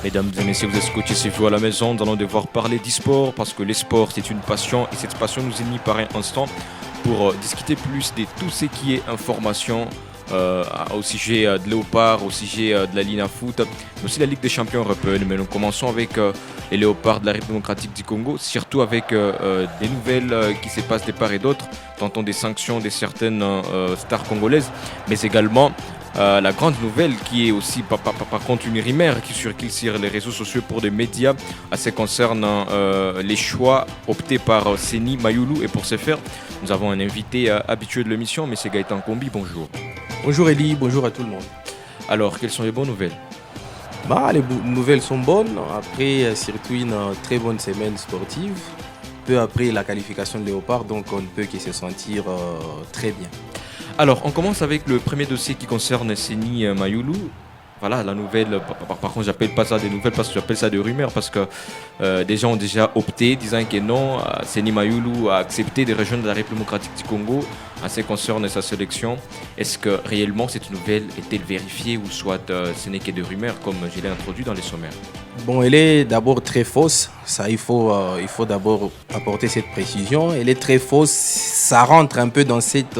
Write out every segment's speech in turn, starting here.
Mesdames et messieurs, vous êtes scotchés chez vous à la maison. Nous allons devoir parler d'e-sport parce que l'e-sport c'est une passion et cette passion nous unit par un instant pour discuter plus de tout ce qui est information au sujet de Léopard, au sujet de la Ligue Foot, mais aussi la Ligue des Champions européenne. Mais nous commençons avec les Léopards de la République démocratique du Congo, surtout avec des nouvelles qui se passent de part et d'autre, tantôt des sanctions de certaines stars congolaises, mais également la grande nouvelle qui est aussi par contre une rumeur qui circule sur les réseaux sociaux pour des médias à ce qui concerne les choix optés par Seny Mayoulou. Et pour ce faire, nous avons un invité habitué de l'émission, M. Gaëtan Kombi. Bonjour. Bonjour Elie, bonjour à tout le monde. Alors, quelles sont les bonnes nouvelles? Les nouvelles sont bonnes. Après, surtout une très bonne semaine sportive. Peu après la qualification de Léopard, donc on ne peut que se sentir très bien. Alors, on commence avec le premier dossier qui concerne Seny Mayoulou. Voilà, la nouvelle, par contre, j'appelle pas ça des nouvelles parce que j'appelle ça des rumeurs parce que des gens ont déjà opté, disant que non, Seny Mayoulou a accepté de rejoindre la République démocratique du Congo en ce qui concerne sa sélection. Est-ce que réellement cette nouvelle est-elle vérifiée ou soit ce n'est que des rumeurs comme je l'ai introduit dans les sommaires? Bon, elle est d'abord très fausse. Ça, il faut d'abord apporter cette précision. Elle est très fausse. Ça rentre un peu dans cette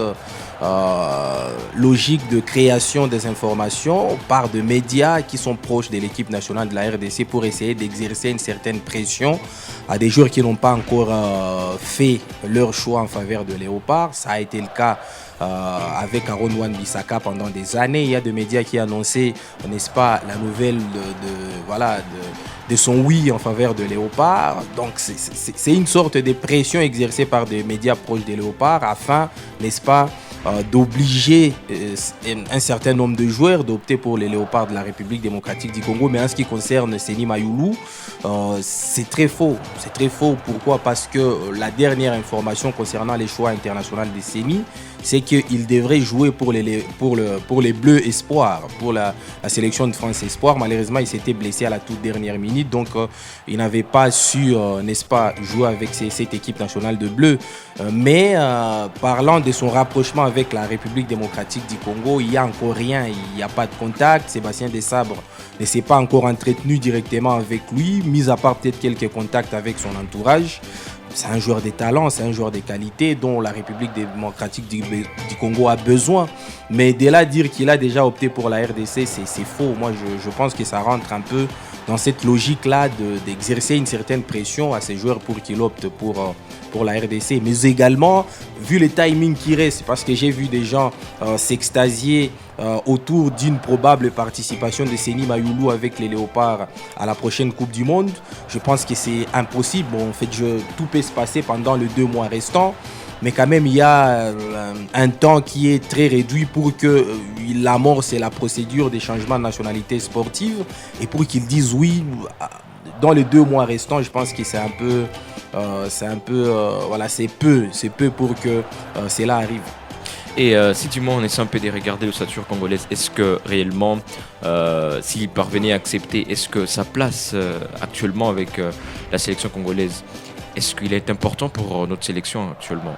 logique de création des informations par des médias qui sont proches de l'équipe nationale de la RDC pour essayer d'exercer une certaine pression à des joueurs qui n'ont pas encore fait leur choix en faveur de Léopard. Ça a été le cas avec Aaron Wan-Bissaka pendant des années. Il y a des médias qui annonçaient, n'est-ce pas, la nouvelle de son oui en faveur de Léopard. Donc c'est une sorte de pression exercée par des médias proches de Léopard afin, n'est-ce pas, d'obliger un certain nombre de joueurs d'opter pour les Léopards de la République démocratique du Congo. Mais en ce qui concerne Seny Mayoulou, c'est très faux. C'est très faux. Pourquoi? Parce que la dernière information concernant les choix internationaux de Seny, c'est qu'il devrait jouer pour les Bleus Espoirs, pour la sélection de France Espoir. Malheureusement, il s'était blessé à la toute dernière minute, donc il n'avait pas su, n'est-ce pas, jouer avec cette équipe nationale de Bleus. Mais parlant de son rapprochement avec la République démocratique du Congo, il n'y a encore rien, il n'y a pas de contact. Sébastien Desabre ne s'est pas encore entretenu directement avec lui, mis à part peut-être quelques contacts avec son entourage. C'est un joueur de talent, c'est un joueur de qualité dont la République démocratique du Congo a besoin. Mais de là dire qu'il a déjà opté pour la RDC, c'est faux. Moi, je pense que ça rentre un peu dans cette logique-là d'exercer une certaine pression à ces joueurs pour qu'ils optent pour la RDC. Mais également, vu le timing qui reste, parce que j'ai vu des gens s'extasier autour d'une probable participation de Seny Mayoulou avec les Léopards à la prochaine Coupe du Monde. Je pense que c'est impossible. Bon, en fait, tout peut se passer pendant les 2 mois restants. Mais quand même, il y a un temps qui est très réduit pour qu'il amorce la procédure des changements de nationalité sportive et pour qu'ils disent oui dans les 2 mois restants. Je pense que c'est peu pour que cela arrive. Et si du moins on essaie un peu de regarder l'ossature congolaise, est-ce que réellement, s'il parvenait à accepter, est-ce que sa place actuellement avec la sélection congolaise, est-ce qu'il est important pour notre sélection actuellement?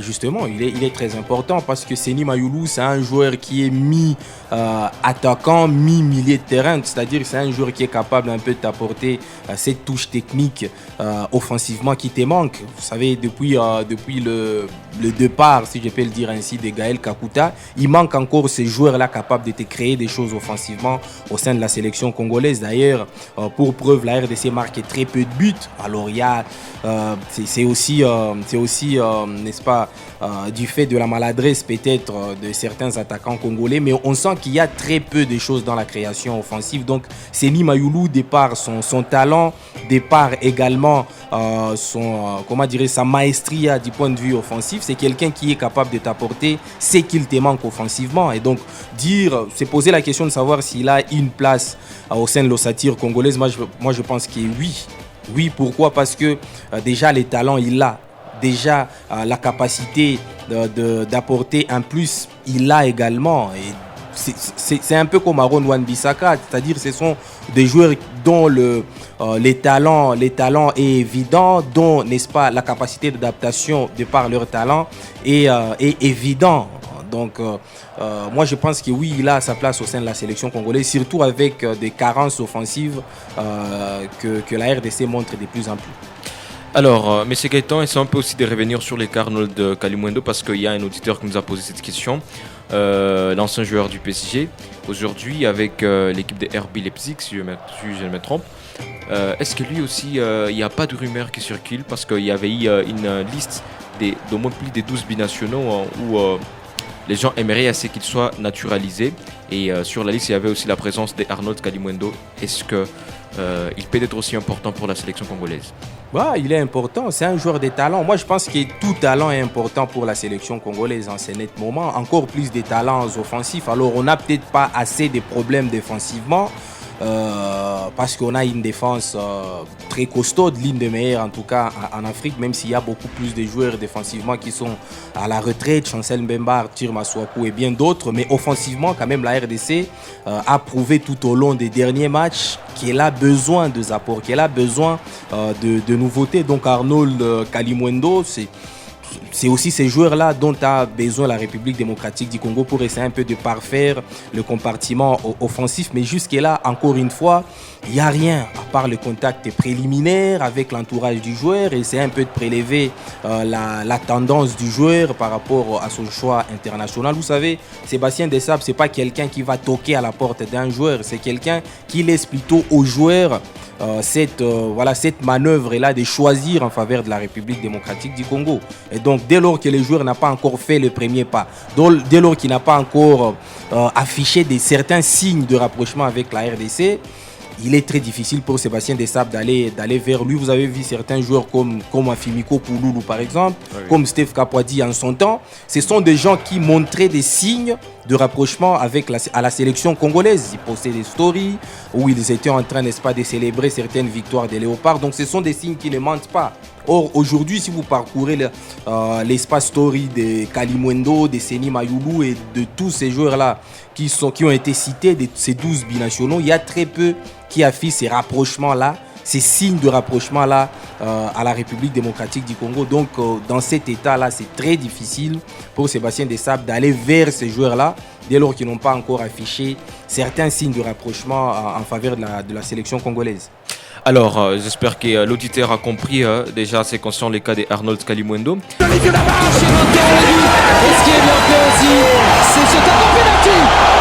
Justement, il est très important parce que Seny Mayoulou, c'est un joueur qui est mi-attaquant, mi-milieu de terrain. C'est-à-dire c'est un joueur qui est capable un peu de t'apporter cette touche technique offensivement qui te manque. Vous savez, depuis le départ, si je peux le dire ainsi, de Gaël Kakuta, il manque encore ces joueurs-là capables de te créer des choses offensivement au sein de la sélection congolaise. D'ailleurs, pour preuve, la RDC marque très peu de buts. Alors, il y a, c'est aussi n'est-ce pas, du fait de la maladresse peut-être de certains attaquants congolais, mais on sent qu'il y a très peu de choses dans la création offensive. Donc Seny Mayoulou, de par son talent, de par également sa maestria du point de vue offensif, c'est quelqu'un qui est capable de t'apporter ce qu'il te manque offensivement. Et donc se poser la question de savoir s'il a une place au sein de l'ossature congolaise, moi je pense que oui. Oui, pourquoi? Parce que déjà les talents, il l'a. Déjà la capacité d'apporter un plus, il l'a également. Et c'est un peu comme Aaron Wan-Bissaka, c'est-à-dire ce sont des joueurs dont les talents est évident, dont, n'est-ce pas, la capacité d'adaptation de par leur talent est évident. Donc, moi, je pense que oui, il a sa place au sein de la sélection congolaise, surtout avec des carences offensives que la RDC montre de plus en plus. Alors, M. Gaëtan, essaie un peu aussi de revenir sur les Arnold Kalimuendo parce qu'il y a un auditeur qui nous a posé cette question. L'ancien joueur du PSG, aujourd'hui avec l'équipe de RB Leipzig, si je ne me trompe. Est-ce que lui aussi, il n'y a pas de rumeur qui circule parce qu'il y avait eu une liste d'au moins plus de 12 binationaux où les gens aimeraient assez qu'il soit naturalisé. Et sur la liste, il y avait aussi la présence d'Arnold Kalimuendo. Est-ce qu'il peut être aussi important pour la sélection congolaise? Bah, il est important, c'est un joueur de talent. Moi, je pense que tout talent est important pour la sélection congolaise en ce net moment. Encore plus des talents offensifs. Alors, on n'a peut-être pas assez de problèmes défensivement parce qu'on a une défense très costaud, l'une des meilleures en tout cas en Afrique, même s'il y a beaucoup plus de joueurs défensivement qui sont à la retraite, Chancel Mbemba, Arthur Masuaku et bien d'autres. Mais offensivement, quand même, la RDC a prouvé tout au long des derniers matchs qu'elle a besoin de apports, qu'elle a besoin de nouveautés. Donc Arnold Kalimuendo, c'est aussi ces joueurs-là dont a besoin la République démocratique du Congo pour essayer un peu de parfaire le compartiment offensif. Mais jusque-là, encore une fois, il n'y a rien à part le contact préliminaire avec l'entourage du joueur, essayer un peu de prélever la tendance du joueur par rapport à son choix international. Vous savez, Sébastien Desabre, ce n'est pas quelqu'un qui va toquer à la porte d'un joueur, c'est quelqu'un qui laisse plutôt aux joueurs cette manœuvre-là de choisir en faveur de la République démocratique du Congo. Et donc, dès lors que le joueur n'a pas encore fait le premier pas, dès lors qu'il n'a pas encore affiché certains signes de rapprochement avec la RDC, il est très difficile pour Sébastien Desabre d'aller vers lui. Vous avez vu certains joueurs comme Afimiko Pouloulou par exemple, comme Steph Kapwadi en son temps. Ce sont des gens qui montraient des signes de rapprochement à la sélection congolaise. Ils postaient des stories où ils étaient en train, n'est-ce pas, de célébrer certaines victoires des Léopards. Donc ce sont des signes qui ne mentent pas. Or, aujourd'hui, si vous parcourez l'espace story de Kalimuendo, de Seni Mayulu et de tous ces joueurs-là qui ont été cités, de ces 12 binationaux, il y a très peu qui affichent ces rapprochements-là, ces signes de rapprochement-là à la République démocratique du Congo. Donc, dans cet état-là, c'est très difficile pour Sébastien Desabre d'aller vers ces joueurs-là, dès lors qu'ils n'ont pas encore affiché certains signes de rapprochement en faveur de la sélection congolaise. Alors, j'espère que l'auditeur a compris déjà, c'est conscient les cas d'Arnold Kalimuendo. Et ce qui est bien fait aussi, c'est ce tableau penalty.